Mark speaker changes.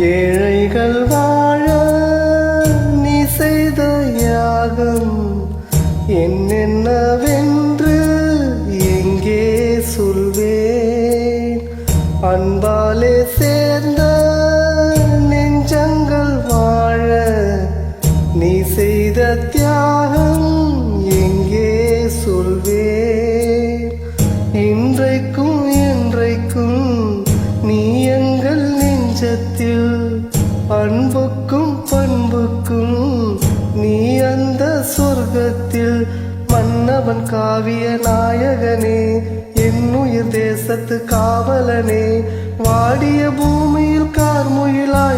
Speaker 1: ஏழைகள் வாழ நீ செய்த யாகம் என்னென்னவென்று எங்கே சொல்வேன். அன்பாலே சேர்ந்த நெஞ்சங்கள் வாழ நீ செய்த தியாகம் எங்கே சொல்வேன். இன்றைக்கும் என்றைக்கும் நீ எங்கள் நெஞ்சத்தில் அன்புக்கும் பண்புக்கும் நீ அந்த சொர்க்கத்தில். மன்னவன் காவிய நாயகனே, என்னுயிர் தேசத்து காவலனே, வாடிய பூமியில் கார்முகிலாய்